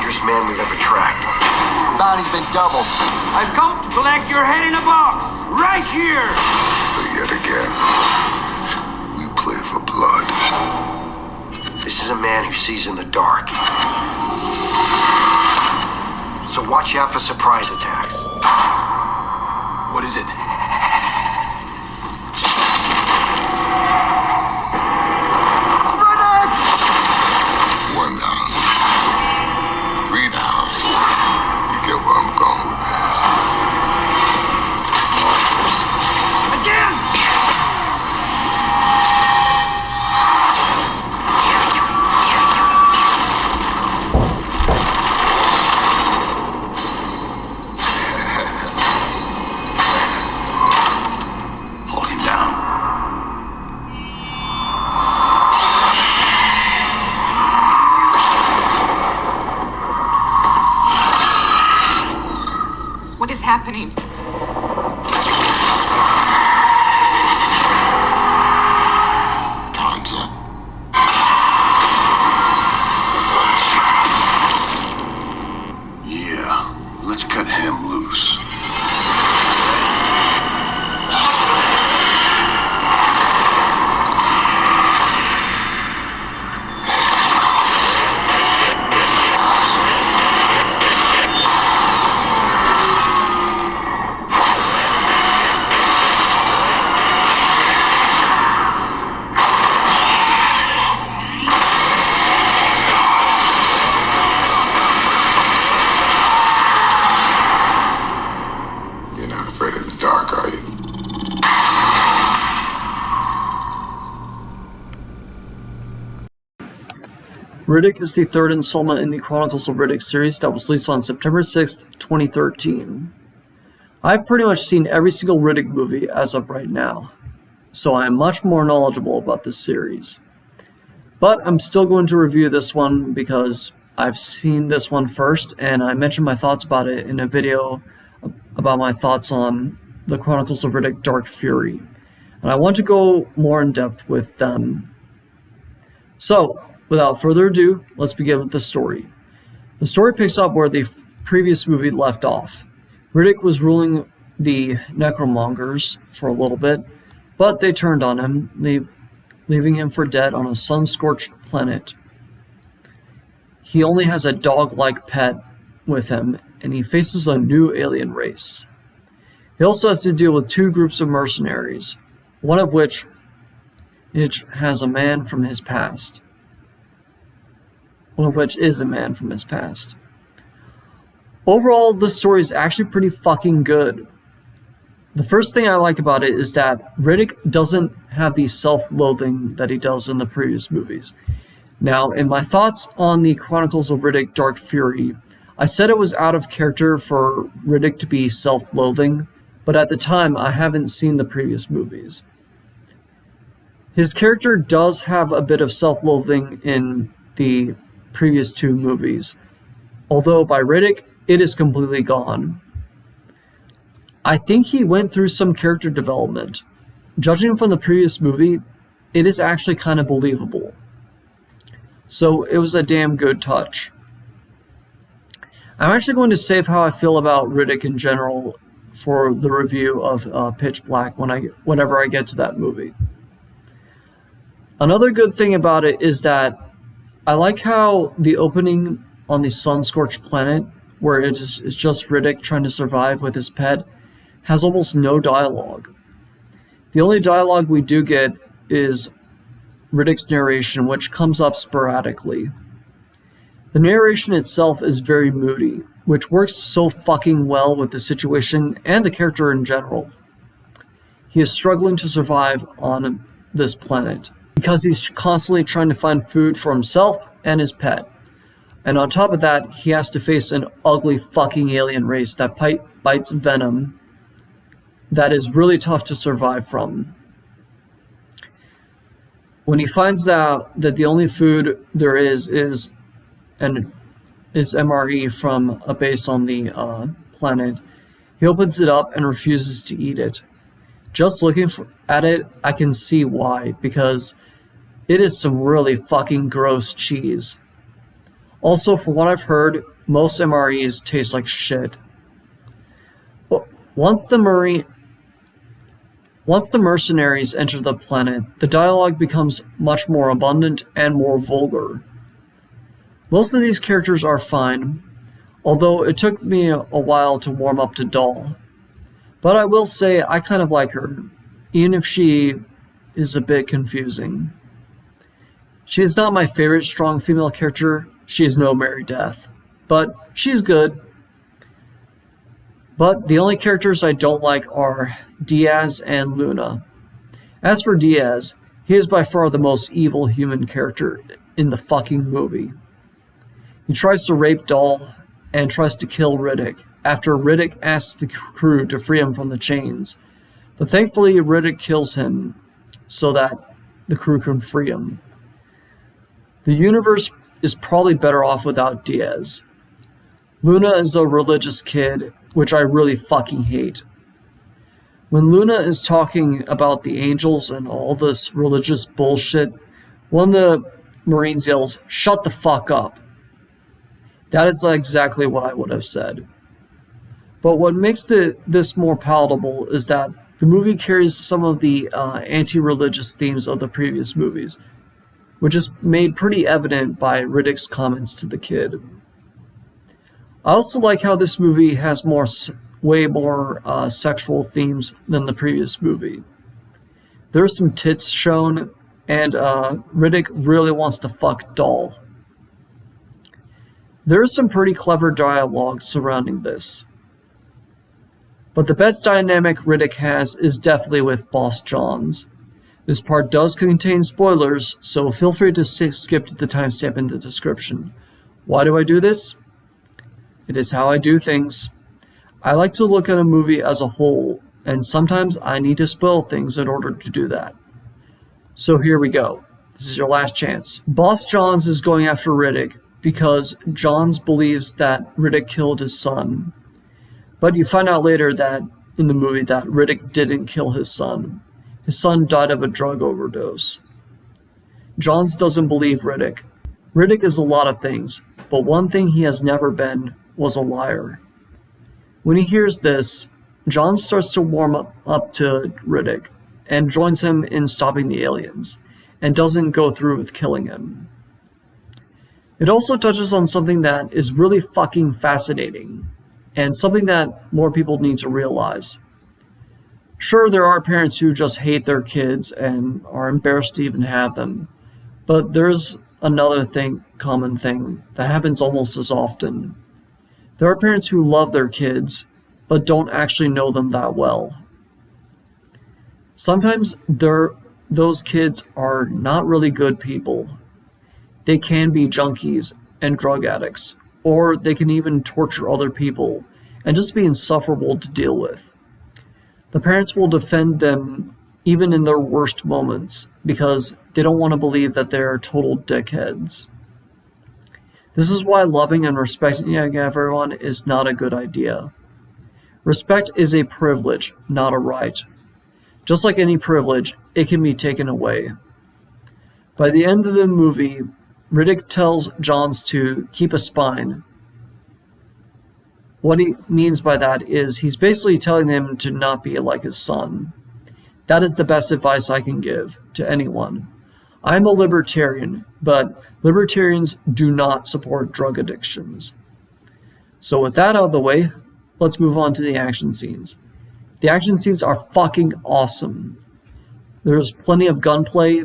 dangerous man we've ever tracked. Bounty's been doubled. I've come to collect your head in a box, right here! So yet again, we play for blood. This is a man who sees in the dark. So watch out for surprise attacks. What is it? One down. Three down. You get where I'm going with this. Again! Hold him down. What is happening? Time's up. Yeah, let's cut him loose. You're not afraid of the dark, are you? Riddick is the third installment in the Chronicles of Riddick series that was released on September 6th, 2013. I've pretty much seen every single Riddick movie as of right now, so I am much more knowledgeable about this series. But I'm still going to review this one because I've seen this one first, and I mentioned my thoughts about it in a video about my thoughts on the Chronicles of Riddick Dark Fury, and I want to go more in depth with them. So, without further ado, let's begin with the story. The story picks up where the previous movie left off. Riddick was ruling the Necromongers for a little bit, but they turned on him, leaving him for dead on a sun-scorched planet. He only has a dog-like pet with him, and he faces a new alien race. He also has to deal with two groups of mercenaries, one of which has a man from his past. One of which is a man from his past. Overall, this story is actually pretty fucking good. The first thing I like about it is that Riddick doesn't have the self-loathing that he does in the previous movies. Now, in my thoughts on the Chronicles of Riddick Dark Fury, I said it was out of character for Riddick to be self-loathing, but at the time I haven't seen the previous movies. His character does have a bit of self-loathing in the previous two movies, although by Riddick, it is completely gone. I think he went through some character development. Judging from the previous movie, it is actually kind of believable. So it was a damn good touch. I'm actually going to save how I feel about Riddick in general for the review of Pitch Black whenever I get to that movie. Another good thing about it is that I like how the opening on the sun-scorched planet, where it's just Riddick trying to survive with his pet, has almost no dialogue. The only dialogue we do get is Riddick's narration, which comes up sporadically. The narration itself is very moody, which works so fucking well with the situation and the character in general. He is struggling to survive on this planet because he's constantly trying to find food for himself and his pet. And on top of that, he has to face an ugly fucking alien race that bites venom that is really tough to survive from. When he finds out that the only food there is MRE from a base on the planet, he opens it up and refuses to eat it. Just looking at it, I can see why, because it is some really fucking gross cheese. Also, from what I've heard, most MREs taste like shit. Once the mercenaries enter the planet, the dialogue becomes much more abundant and more vulgar. Most of these characters are fine, although it took me a while to warm up to Doll. But I will say I kind of like her, even if she is a bit confusing. She is not my favorite strong female character. She is no Mary Death, but she's good. But the only characters I don't like are Diaz and Luna. As for Diaz, he is by far the most evil human character in the fucking movie. He tries to rape Doll and tries to kill Riddick after Riddick asks the crew to free him from the chains. But thankfully Riddick kills him so that the crew can free him. The universe is probably better off without Diaz. Luna is a religious kid, which I really fucking hate. When Luna is talking about the angels and all this religious bullshit, one of the Marines yells, "Shut the fuck up." That is exactly what I would have said. But what makes this more palatable is that the movie carries some of the anti-religious themes of the previous movies, which is made pretty evident by Riddick's comments to the kid. I also like how this movie has way more sexual themes than the previous movie. There are some tits shown, and Riddick really wants to fuck Doll. There is some pretty clever dialogue surrounding this. But the best dynamic Riddick has is definitely with Boss Johns. This part does contain spoilers, so feel free to skip to the timestamp in the description. Why do I do this? It is how I do things. I like to look at a movie as a whole, and sometimes I need to spoil things in order to do that. So here we go. This is your last chance. Boss Johns is going after Riddick because Johns believes that Riddick killed his son. But you find out later that in the movie that Riddick didn't kill his son. His son died of a drug overdose. Johns doesn't believe Riddick. Riddick is a lot of things, but one thing he has never been was a liar. When he hears this, Johns starts to warm up to Riddick and joins him in stopping the aliens, and doesn't go through with killing him. It also touches on something that is really fucking fascinating, and something that more people need to realize. Sure, there are parents who just hate their kids and are embarrassed to even have them, but there's another common thing that happens almost as often. There are parents who love their kids, but don't actually know them that well. Sometimes those kids are not really good people. They can be junkies and drug addicts, or they can even torture other people and just be insufferable to deal with. The parents will defend them even in their worst moments because they don't want to believe that they're total dickheads. This is why loving and respecting everyone is not a good idea. Respect is a privilege, not a right. Just like any privilege, it can be taken away. By the end of the movie, Riddick tells Johns to keep a spine. What he means by that is he's basically telling him to not be like his son. That is the best advice I can give to anyone. I'm a libertarian, but libertarians do not support drug addictions. So with that out of the way, let's move on to the action scenes. The action scenes are fucking awesome. There's plenty of gunplay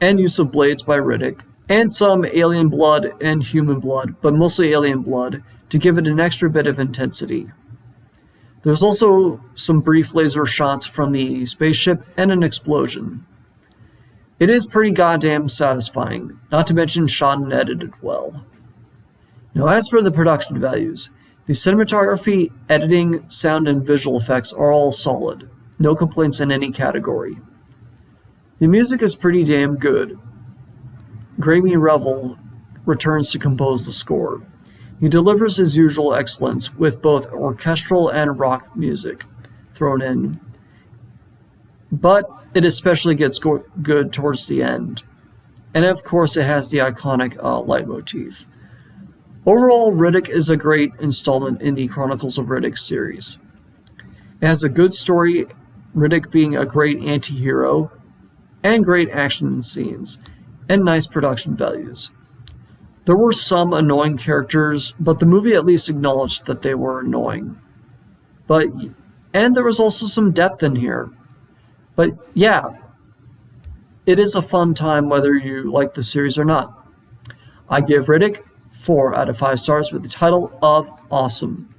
and use of blades by Riddick, and some alien blood and human blood, but mostly alien blood, to give it an extra bit of intensity. There's also some brief laser shots from the spaceship and an explosion. It is pretty goddamn satisfying, not to mention shot and edited well. Now as for the production values, the cinematography, editing, sound, and visual effects are all solid. No complaints in any category. The music is pretty damn good. Grammy Revel returns to compose the score. He delivers his usual excellence with both orchestral and rock music thrown in. But it especially gets good towards the end. And of course it has the iconic leitmotif. Overall, Riddick is a great installment in the Chronicles of Riddick series. It has a good story, Riddick being a great anti-hero, and great action scenes, and nice production values. There were some annoying characters, but the movie at least acknowledged that they were annoying. And there was also some depth in here. But yeah, it is a fun time whether you like the series or not. I give Riddick 4 out of 5 stars with the title of Awesome.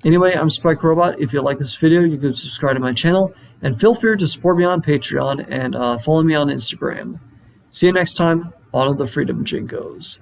Anyway, I'm Spike Robot. If you like this video, you can subscribe to my channel, and feel free to support me on Patreon and follow me on Instagram. See you next time on the Freedom Jinkos.